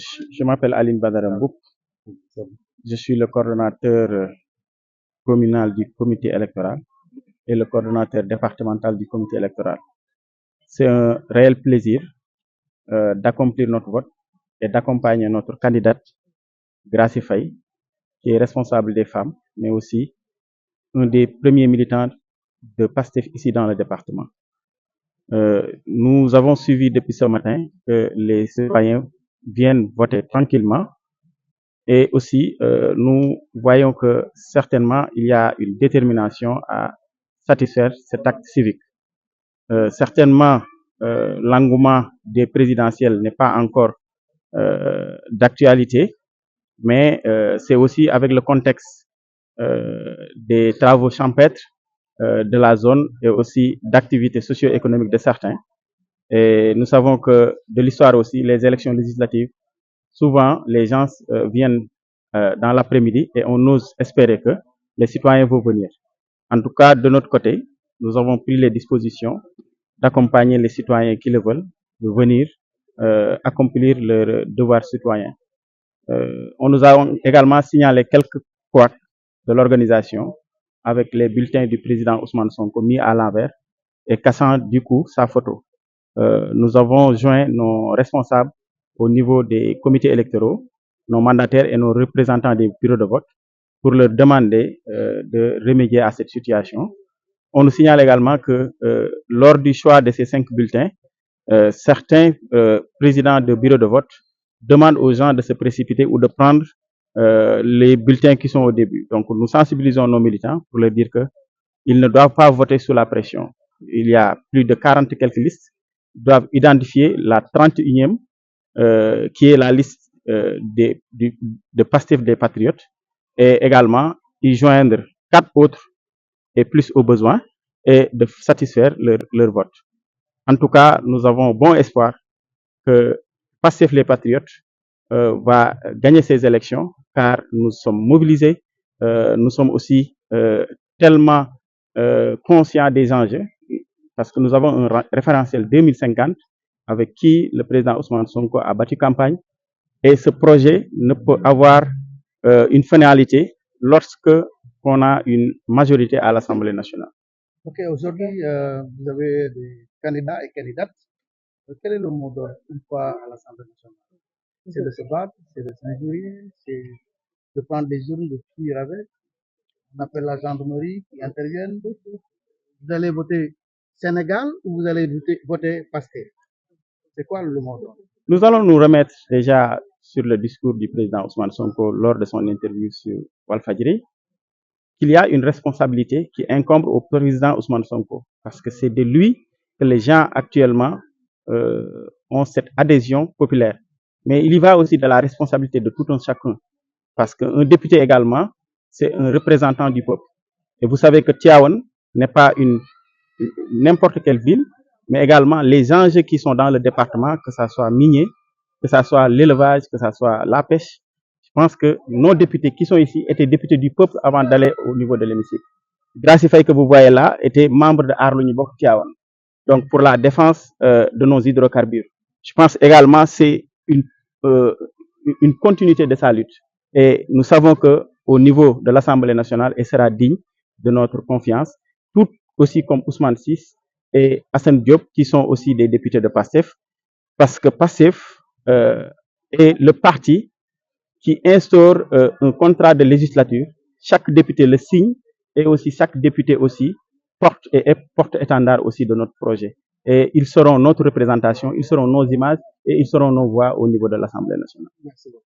Je m'appelle Aline Badara Mboup. Je suis le coordonnateur communal du comité électoral et le coordonnateur départemental du comité électoral. C'est un réel plaisir d'accomplir notre vote et d'accompagner notre candidate, Gracie Faye, qui est responsable des femmes, mais aussi un des premiers militants de PASTEF ici dans le département. Nous avons suivi depuis ce matin que les citoyens viennent voter tranquillement et aussi nous voyons que certainement il y a une détermination à satisfaire cet acte civique. Certainement l'engouement des présidentielles n'est pas encore d'actualité, mais c'est aussi avec le contexte des travaux champêtres de la zone et aussi d'activités socio-économiques de certains. Et nous savons que de l'histoire aussi, les élections législatives, souvent les gens viennent dans l'après-midi et on ose espérer que les citoyens vont venir. En tout cas, de notre côté, nous avons pris les dispositions d'accompagner les citoyens qui le veulent de venir accomplir leur devoir citoyen. On nous a également signalé quelques couacs de l'organisation avec les bulletins du président Ousmane Sonko mis à l'envers et cassant du coup sa photo. Nous avons joint nos responsables au niveau des comités électoraux, nos mandataires et nos représentants des bureaux de vote pour leur demander de remédier à cette situation. On nous signale également que lors du choix de ces 5 bulletins, certains présidents de bureaux de vote demandent aux gens de se précipiter ou de prendre les bulletins qui sont au début. Donc nous sensibilisons nos militants pour leur dire qu'ils ne doivent pas voter sous la pression. Il y a plus de 40 et quelques listes. Ils doivent identifier la 31e qui est la liste de PASTEF des Patriotes et également y joindre 4 autres et plus au besoin et de satisfaire leur vote. En tout cas, nous avons bon espoir que PASTEF les Patriotes va gagner ces élections car nous sommes mobilisés, nous sommes aussi tellement conscients des enjeux parce que nous avons un référentiel 2050 avec qui le président Ousmane Sonko a battu campagne et ce projet ne peut avoir une finalité lorsque on a une majorité à l'Assemblée nationale. Ok, aujourd'hui, vous avez des candidats et candidates. Quel est le mot d'ordre une fois à l'Assemblée nationale? C'est de se battre, c'est de s'injurier, c'est de prendre des urnes, de fuir avec. On appelle la gendarmerie qui intervienne. Vous allez voter Sénégal ou vous allez voter PASTEF? C'est quoi le mot d'ordre? Nous allons nous remettre déjà sur le discours du président Ousmane Sonko lors de son interview sur Walfadjri, qu'il y a une responsabilité qui incombe au président Ousmane Sonko, parce que c'est de lui que les gens actuellement ont cette adhésion populaire. Mais il y va aussi de la responsabilité de tout un chacun, parce qu'un député également, c'est un représentant du peuple. Et vous savez que Tivaouane n'est pas n'importe quelle ville, mais également les enjeux qui sont dans le département, que ce soit minier, que ce soit l'élevage, que ce soit la pêche. Je pense que nos députés qui sont ici étaient députés du peuple avant d'aller au niveau de l'hémicycle. Gracie Faye que vous voyez là était membre de Aar Lu Ñu Bokk Tivaouane, donc pour la défense de nos hydrocarbures. Je pense également que c'est une continuité de sa lutte. Et nous savons qu'au niveau de l'Assemblée nationale, elle sera digne de notre confiance, tout aussi comme Ousmane Ciss et Assane Diop, qui sont aussi des députés de PASTEF, parce que PASTEF est le parti qui instaure un contrat de législature. Chaque député le signe et aussi chaque député aussi porte étendard aussi de notre projet. Et ils seront notre représentation, ils seront nos images et ils seront nos voix au niveau de l'Assemblée nationale. Merci beaucoup.